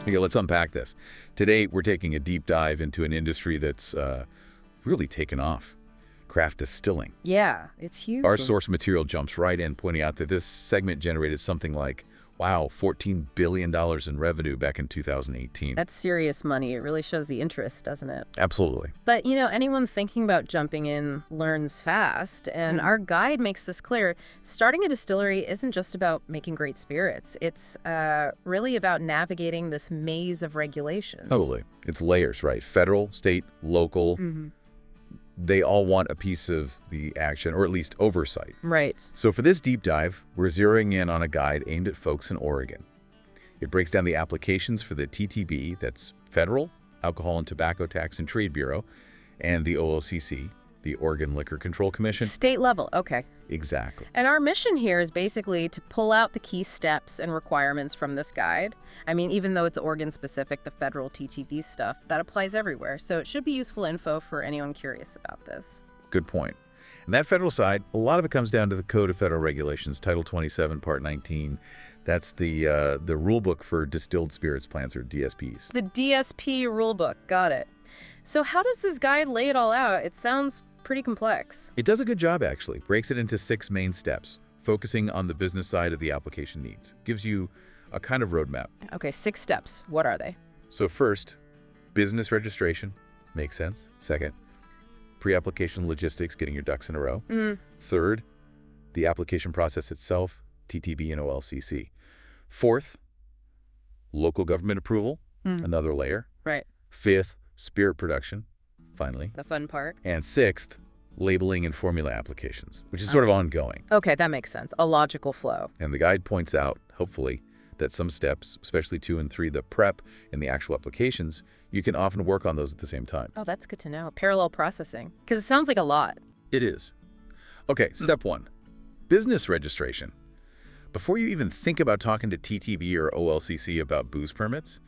Okay, let's unpack this. Today, we're taking a deep dive into an industry that's really taken off. Craft distilling. Yeah, it's huge. Our source material jumps right in, pointing out that this segment generated something like, wow, $14 billion in revenue back in 2018. That's serious money. It really shows the interest, doesn't it? Absolutely. But, anyone thinking about jumping in learns fast, and our guide makes this clear. Starting a distillery isn't just about making great spirits. It's really about navigating this maze of regulations. Totally. It's layers, right? Federal, state, local. They all want a piece of the action, or at least oversight. Right. So for this deep dive, we're zeroing in on a guide aimed at folks in Oregon. It breaks down the applications for the TTB, that's Federal Alcohol and Tobacco Tax and Trade Bureau, and the OLCC, the Oregon Liquor Control Commission. State level, okay. Exactly. And our mission here is basically to pull out the key steps and requirements from this guide. I mean, even though it's Oregon-specific, the federal TTB stuff, that applies everywhere. So it should be useful info for anyone curious about this. Good point. And that federal side, a lot of it comes down to the Code of Federal Regulations, Title 27, Part 19. That's the rule book for distilled spirits plants, or DSPs. The DSP rulebook, got it. So how does this guide lay it all out? It sounds pretty complex. It does a good job, actually. Breaks it into 6 main steps, focusing on the business side of the application needs. Gives you a kind of roadmap. Okay, 6 steps. What are they? So first, business registration. Makes sense. Second, pre-application logistics, getting your ducks in a row. Third, the application process itself, TTB and OLCC. Fourth, local government approval, another layer. Right. Fifth, spirit production, finally. The fun part. And sixth, labeling and formula applications, which is sort of ongoing. Okay, that makes sense. A logical flow. And the guide points out, hopefully, that some steps, especially 2 and 3, the prep and the actual applications, you can often work on those at the same time. Oh, that's good to know. Parallel processing. Because it sounds like a lot. It is. Okay, step 1, business registration. Before you even think about talking to TTB or OLCC about booze permits,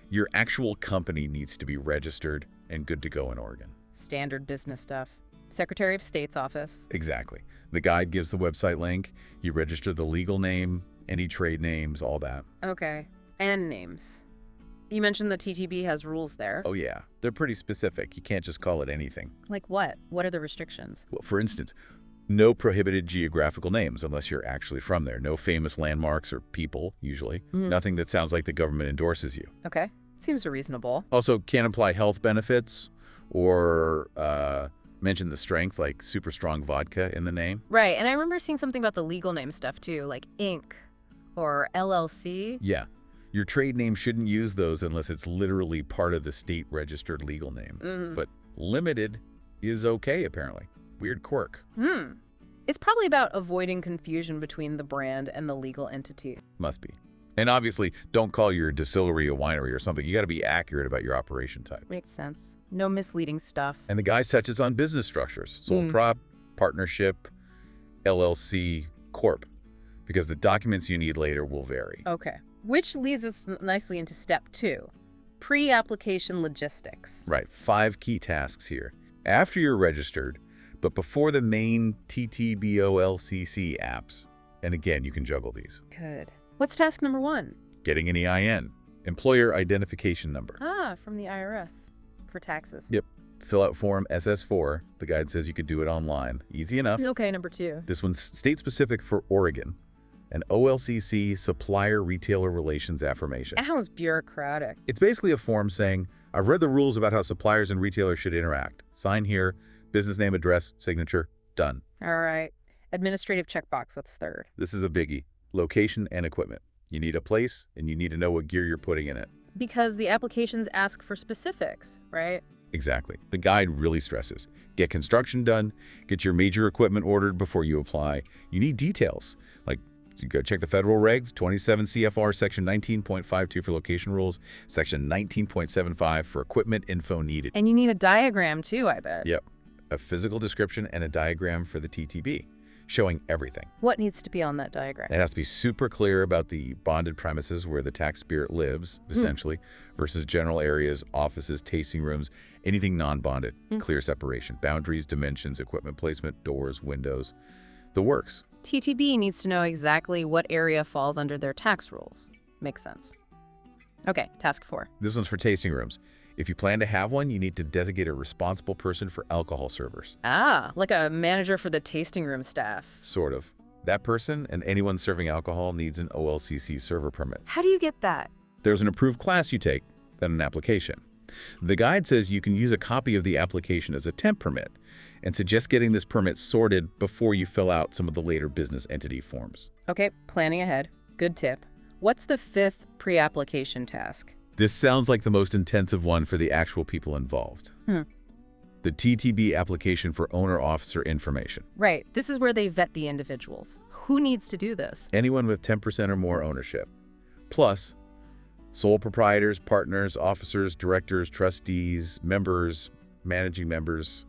your actual company needs to be registered and good to go in Oregon. Standard business stuff. Secretary of State's office. Exactly. The guide gives the website link. You register the legal name, any trade names, all that. Okay. And names. You mentioned the TTB has rules there. Oh, yeah. They're pretty specific. You can't just call it anything. Like what? What are the restrictions? Well, for instance, no prohibited geographical names unless you're actually from there. No famous landmarks or people, usually. Nothing that sounds like the government endorses you. Okay. Seems reasonable. Also, can't imply health benefits or mention the strength, like super strong vodka in the name. Right. And I remember seeing something about the legal name stuff, too, like Inc. or LLC. Yeah. Your trade name shouldn't use those unless it's literally part of the state-registered legal name. But limited is okay, apparently. Weird quirk. It's probably about avoiding confusion between the brand and the legal entity. Must be. And obviously, don't call your distillery a winery or something. You got to be accurate about your operation type. Makes sense. No misleading stuff. And the guy touches on business structures. Sole prop, partnership, LLC, corp. Because the documents you need later will vary. Okay. Which leads us nicely into step 2. Pre-application logistics. Right. 5 key tasks here. After you're registered, but before the main TTBOLCC apps. And again, you can juggle these. Good. What's task number 1? Getting an EIN, employer identification number. Ah, from the IRS for taxes. Yep. Fill out form SS4. The guide says you could do it online. Easy enough. Okay, number 2. This one's state-specific for Oregon. An OLCC Supplier Retailer Relations Affirmation. Sounds bureaucratic. It's basically a form saying, I've read the rules about how suppliers and retailers should interact. Sign here, business name, address, signature, done. All right. Administrative checkbox, what's 3rd? This is a biggie. Location and equipment. You need a place, and you need to know what gear you're putting in it. Because the applications ask for specifics, right? Exactly. The guide really stresses. Get construction done, get your major equipment ordered before you apply. You need details, like you go check the federal regs, 27 CFR section 19.52 for location rules, section 19.75 for equipment info needed. And you need a diagram too, I bet. Yep. A physical description and a diagram for the TTB, showing everything. What needs to be on that diagram? It has to be super clear about the bonded premises where the tax spirit lives, essentially, versus general areas, offices, tasting rooms, anything non-bonded. Clear separation, boundaries, dimensions, equipment placement, doors, windows, the works. TTB needs to know exactly what area falls under their tax rules. Makes sense. Okay, task 4. This one's for tasting rooms. If you plan to have one, you need to designate a responsible person for alcohol servers. Ah, like a manager for the tasting room staff. Sort of. That person and anyone serving alcohol needs an OLCC server permit. How do you get that? There's an approved class you take, then an application. The guide says you can use a copy of the application as a temp permit and suggests getting this permit sorted before you fill out some of the later business entity forms. Okay, planning ahead. Good tip. What's the 5th pre-application task? This sounds like the most intensive one for the actual people involved. The TTB application for owner-officer information. Right. This is where they vet the individuals. Who needs to do this? Anyone with 10% or more ownership. Plus, sole proprietors, partners, officers, directors, trustees, members, managing members.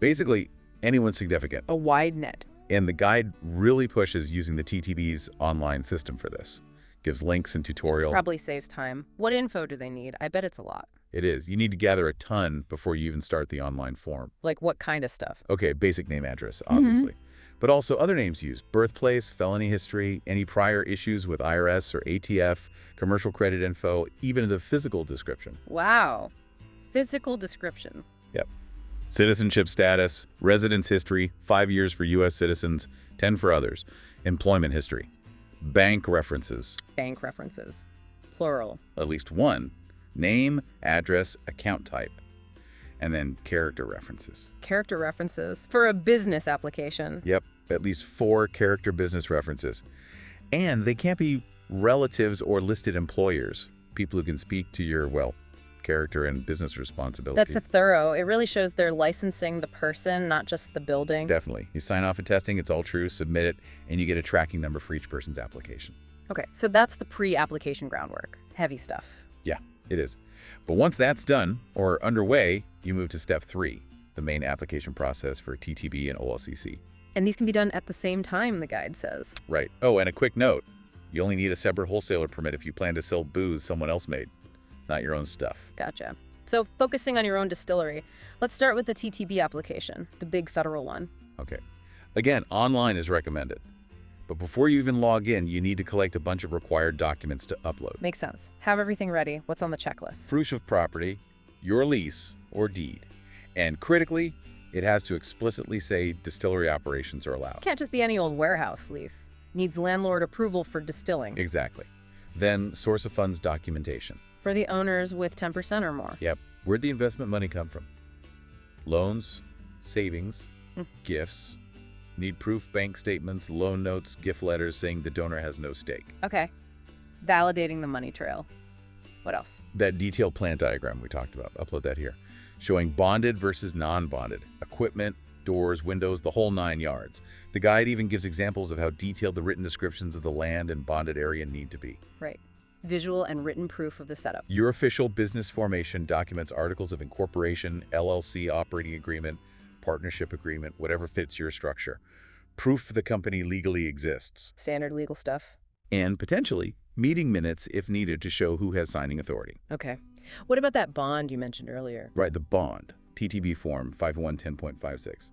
Basically, anyone significant. A wide net. And the guide really pushes using the TTB's online system for this. Gives links and tutorial. Probably saves time. What info do they need? I bet it's a lot. It is. You need to gather a ton before you even start the online form. Like what kind of stuff? Okay, basic name, address, obviously. But also other names used. Birthplace, felony history, any prior issues with IRS or ATF, commercial credit info, even the physical description. Wow. Physical description. Yep. Citizenship status, residence history, 5 years for U.S. citizens, 10 for others. Employment history. Bank references. Bank references. Plural. At least one. Name, address, account type. And then character references. Character references for a business application. Yep, at least 4 character business references. And they can't be relatives or listed employers, people who can speak to your, well, character and business responsibility. That's a thorough. It really shows they're licensing the person, not just the building. Definitely. You sign off at testing, it's all true, submit it, and you get a tracking number for each person's application. Okay, so that's the pre-application groundwork. Heavy stuff. Yeah, it is. But once that's done or underway, you move to step 3, the main application process for TTB and OLCC. And these can be done at the same time, the guide says. Right. Oh, and a quick note. You only need a separate wholesaler permit if you plan to sell booze someone else made, not your own stuff. Gotcha. So focusing on your own distillery, let's start with the TTB application, the big federal one. Okay. Again, online is recommended. But before you even log in, you need to collect a bunch of required documents to upload. Makes sense. Have everything ready. What's on the checklist? Proof of property, your lease or deed. And critically, it has to explicitly say distillery operations are allowed. Can't just be any old warehouse lease. Needs landlord approval for distilling. Exactly. Then source of funds documentation. For the owners with 10% or more. Yep. Where'd the investment money come from? Loans, savings, gifts. Need proof bank statements, loan notes, gift letters saying the donor has no stake. Okay. Validating the money trail. What else? That detailed plant diagram we talked about, upload that here. Showing bonded versus non-bonded, equipment, doors, windows, the whole 9 yards. The guide even gives examples of how detailed the written descriptions of the land and bonded area need to be. Right. Visual and written proof of the setup. Your official business formation documents articles of incorporation, LLC operating agreement, partnership agreement, whatever fits your structure. Proof the company legally exists. Standard legal stuff. And potentially meeting minutes if needed to show who has signing authority. Okay. What about that bond you mentioned earlier? Right, the bond, TTB form 50110.56.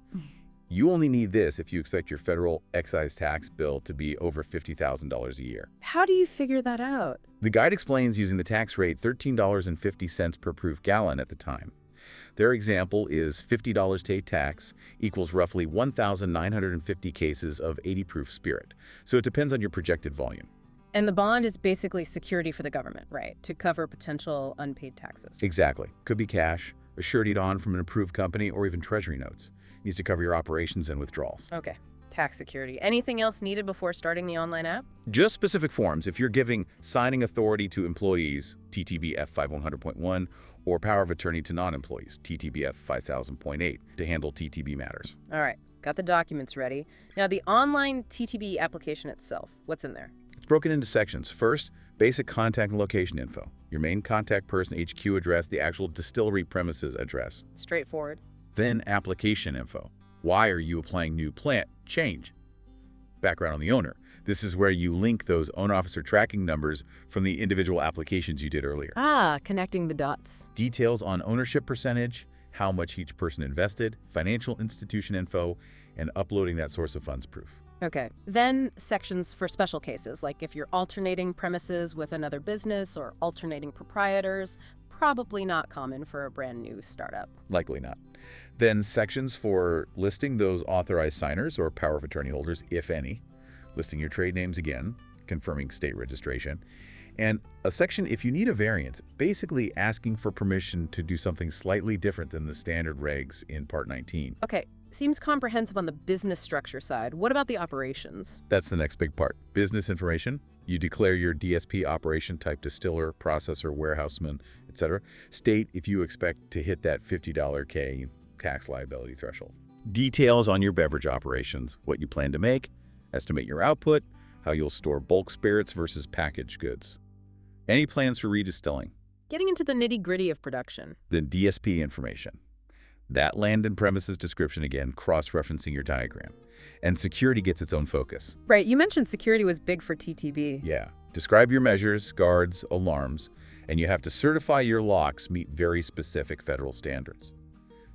You only need this if you expect your federal excise tax bill to be over $50,000 a year. How do you figure that out? The guide explains using the tax rate $13.50 per proof gallon at the time. Their example is $50 state tax equals roughly 1,950 cases of 80 proof spirit. So it depends on your projected volume. And the bond is basically security for the government, right? To cover potential unpaid taxes. Exactly. Could be cash, a surety bond from an approved company, or even treasury notes. Needs to cover your operations and withdrawals. Okay. Tax security. Anything else needed before starting the online app? Just specific forms. If you're giving signing authority to employees, TTB F5100.1, or power of attorney to non-employees, TTB F5000.8, to handle TTB matters. All right. Got the documents ready. Now, the online TTB application itself, what's in there? It's broken into sections. First, basic contact and location info. Your main contact person, HQ address, the actual distillery premises address. Straightforward. Then application info. Why are you applying new plant change? Background on the owner. This is where you link those owner-officer tracking numbers from the individual applications you did earlier. Ah, connecting the dots. Details on ownership percentage, how much each person invested, financial institution info, and uploading that source of funds proof. Okay. Then sections for special cases, like if you're alternating premises with another business or alternating proprietors, probably not common for a brand new startup. Likely not. Then sections for listing those authorized signers or power of attorney holders, if any, listing your trade names again, confirming state registration, and a section if you need a variance, basically asking for permission to do something slightly different than the standard regs in Part 19. Okay. Seems comprehensive on the business structure side. What about the operations? That's the next big part. Business information. You declare your DSP operation type, distiller, processor, warehouseman, etc. State if you expect to hit that $50 K tax liability threshold. Details on your beverage operations, what you plan to make, estimate your output, how you'll store bulk spirits versus packaged goods. Any plans for redistilling. Getting into the nitty-gritty of production. Then DSP information. That land and premises description again, cross-referencing your diagram. And security gets its own focus. Right, you mentioned security was big for TTB. Yeah. Describe your measures, guards, alarms, and you have to certify your locks meet very specific federal standards.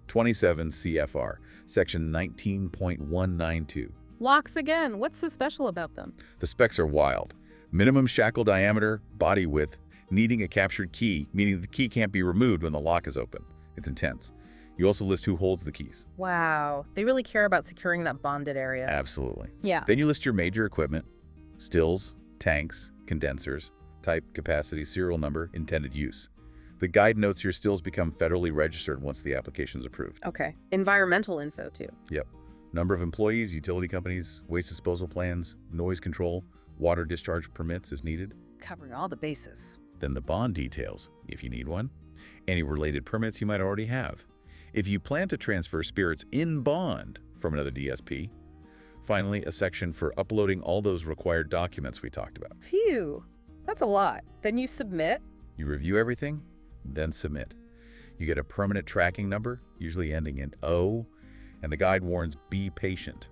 27 CFR, Section 19.192. Locks again. What's so special about them? The specs are wild. Minimum shackle diameter, body width, needing a captured key, meaning the key can't be removed when the lock is open. It's intense. You also list who holds the keys. Wow. They really care about securing that bonded area. Absolutely. Yeah. Then you list your major equipment, stills, tanks, condensers, type, capacity, serial number, intended use. The guide notes your stills become federally registered once the application is approved. Okay. Environmental info, too. Yep. Number of employees, utility companies, waste disposal plans, noise control, water discharge permits as needed. Covering all the bases. Then the bond details, if you need one. Any related permits you might already have. If you plan to transfer spirits in bond from another DSP. Finally, a section for uploading all those required documents we talked about. Phew. That's a lot. Then you submit. You review everything, then submit. You get a permanent tracking number, usually ending in O, and the guide warns, be patient.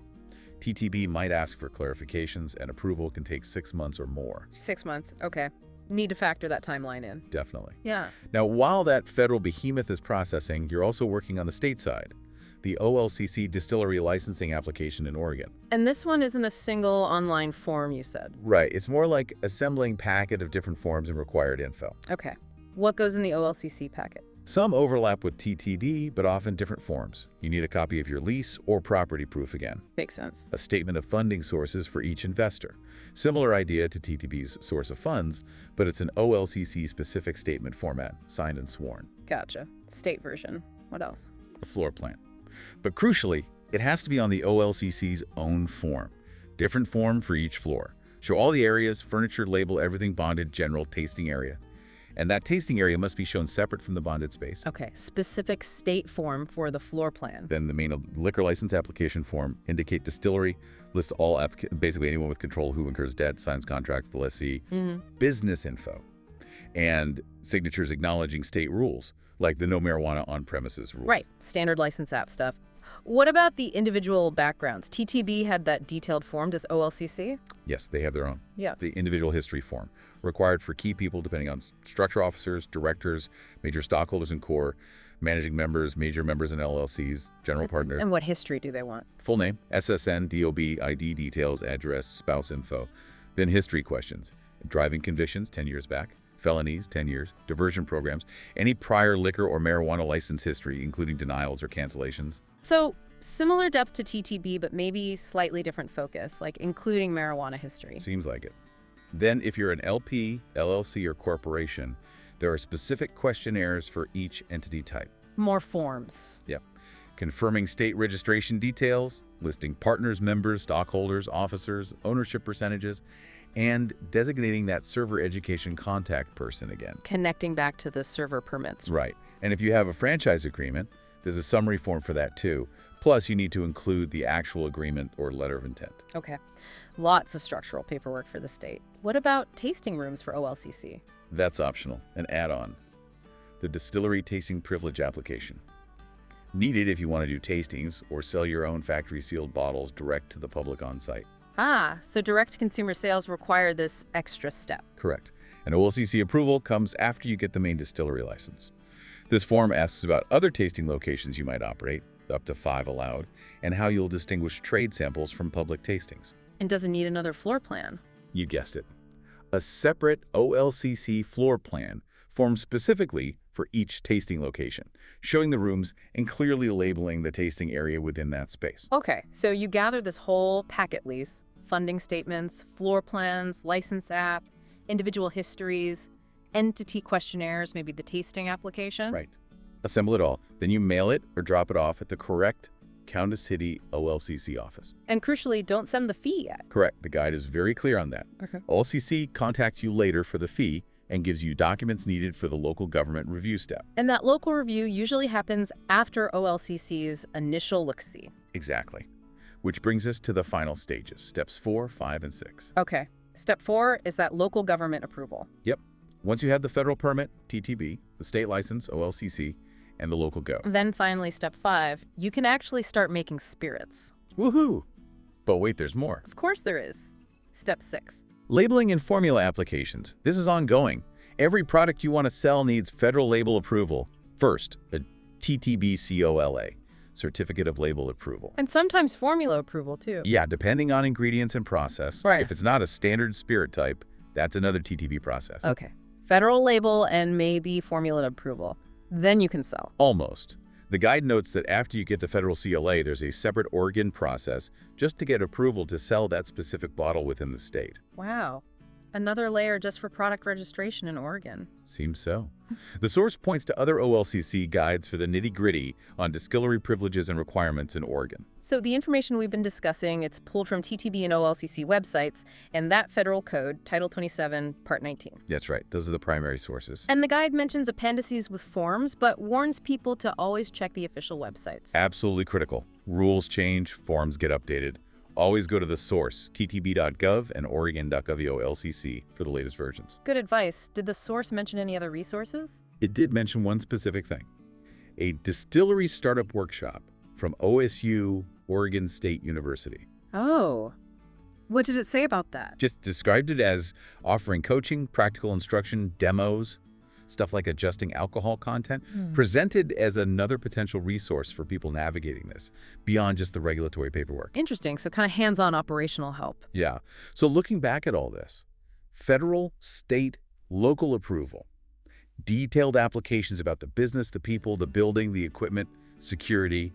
TTB might ask for clarifications, and approval can take 6 months or more. 6 months. Okay. Need to factor that timeline in. Definitely. Yeah. Now, while that federal behemoth is processing, you're also working on the state side, the OLCC distillery licensing application in Oregon. And this one isn't a single online form, you said. Right. It's more like assembling packet of different forms and required info. Okay. What goes in the OLCC packet? Some overlap with TTD, but often different forms. You need a copy of your lease or property proof again. Makes sense. A statement of funding sources for each investor. Similar idea to TTB's source of funds, but it's an OLCC-specific statement format, signed and sworn. Gotcha. State version. What else? A floor plan. But crucially, it has to be on the OLCC's own form. Different form for each floor. Show all the areas, furniture, label, everything bonded, general tasting area. And that tasting area must be shown separate from the bonded space. Okay. Specific state form for the floor plan. Then the main liquor license application form, indicate distillery, list all basically anyone with control who incurs debt, signs contracts, the lessee, business info, and signatures acknowledging state rules, like the no marijuana on premises rule. Right. Standard license app stuff. What about the individual backgrounds? TTB had that detailed form. Does OLCC? Yes, they have their own. Yeah. The individual history form, required for key people depending on structure officers, directors, major stockholders in core, managing members, major members in LLCs, general partner. And what history do they want? Full name, SSN, DOB, ID details, address, spouse info. Then history questions. Driving convictions, 10 years back. Felonies, 10 years. Diversion programs. Any prior liquor or marijuana license history, including denials or cancellations. So, similar depth to TTB, but maybe slightly different focus, like including marijuana history. Seems like it. Then, if you're an LP, LLC, or corporation, there are specific questionnaires for each entity type. More forms. Yep. Confirming state registration details, listing partners, members, stockholders, officers, ownership percentages, and designating that server education contact person again. Connecting back to the server permits. Right. And if you have a franchise agreement, there's a summary form for that too. Plus, you need to include the actual agreement or letter of intent. Okay. Lots of structural paperwork for the state. What about tasting rooms for OLCC? That's optional, an add-on. The distillery tasting privilege application. Needed if you want to do tastings or sell your own factory-sealed bottles direct to the public on site. Ah, so direct-to-consumer sales require this extra step. Correct. And OLCC approval comes after you get the main distillery license. This form asks about other tasting locations you might operate, up to 5 allowed, and how you'll distinguish trade samples from public tastings. And does it need another floor plan? You guessed it. A separate OLCC floor plan formed specifically for each tasting location, showing the rooms and clearly labeling the tasting area within that space. Okay, so you gather this whole packet lease, funding statements, floor plans, license app, individual histories, entity questionnaires, maybe the tasting application. Right. Assemble it all. Then you mail it or drop it off at the correct Kansas City OLCC office. And crucially, don't send the fee yet. Correct. The guide is very clear on that. Okay. OLCC contacts you later for the fee and gives you documents needed for the local government review step. And that local review usually happens after OLCC's initial look-see. Exactly. Which brings us to the final stages, steps 4, 5, and 6. Okay. Step 4 is that local government approval. Yep. Once you have the federal permit, TTB, the state license, OLCC, and the local go. Then finally, step 5, you can actually start making spirits. Woohoo! But wait, there's more. Of course there is. Step 6. Labeling and formula applications. This is ongoing. Every product you want to sell needs federal label approval. First, a TTB COLA, Certificate of Label Approval. And sometimes formula approval, too. Yeah, depending on ingredients and process. Right. If it's not a standard spirit type, that's another TTB process. Okay. Federal label and maybe formula approval. Then you can sell. Almost. The guide notes that after you get the federal CLA, there's a separate Oregon process just to get approval to sell that specific bottle within the state. Wow. Another layer just for product registration in Oregon. Seems so. The source points to other OLCC guides for the nitty-gritty on distillery privileges and requirements in Oregon. So the information we've been discussing, it's pulled from TTB and OLCC websites and that federal code, Title 27, Part 19. That's right. Those are the primary sources. And the guide mentions appendices with forms, but warns people to always check the official websites. Absolutely critical. Rules change, forms get updated. Always go to the source, ttb.gov and oregon.gov OLCC for the latest versions. Good advice. Did the source mention any other resources? It did mention one specific thing. A distillery startup workshop from OSU, Oregon State University. Oh. What did it say about that? Just described it as offering coaching, practical instruction, demos, stuff like adjusting alcohol content, presented as another potential resource for people navigating this, beyond just the regulatory paperwork. Interesting. So kind of hands-on operational help. Yeah. So looking back at all this, federal, state, local approval, detailed applications about the business, the people, the building, the equipment, security,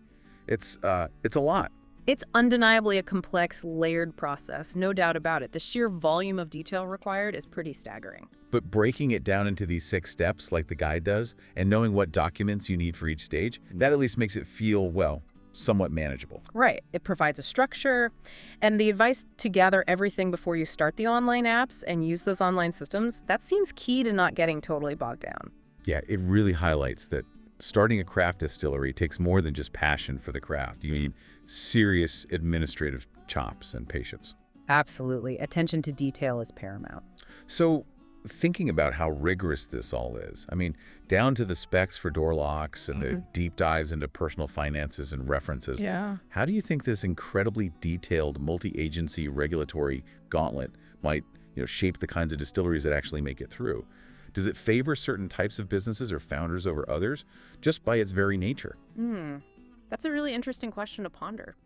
it's a lot. It's undeniably a complex, layered process, no doubt about it. The sheer volume of detail required is pretty staggering. But breaking it down into these 6 steps like the guide does, and knowing what documents you need for each stage, that at least makes it feel, well, somewhat manageable. Right. It provides a structure, and the advice to gather everything before you start the online apps and use those online systems, that seems key to not getting totally bogged down. Yeah, it really highlights that starting a craft distillery takes more than just passion for the craft. You need serious administrative chops and patience. Absolutely. Attention to detail is paramount. So, thinking about how rigorous this all is, I mean, down to the specs for door locks and the deep dives into personal finances and references, Yeah. how do you think this incredibly detailed multi-agency regulatory gauntlet might, shape the kinds of distilleries that actually make it through? Does it favor certain types of businesses or founders over others just by its very nature? That's a really interesting question to ponder.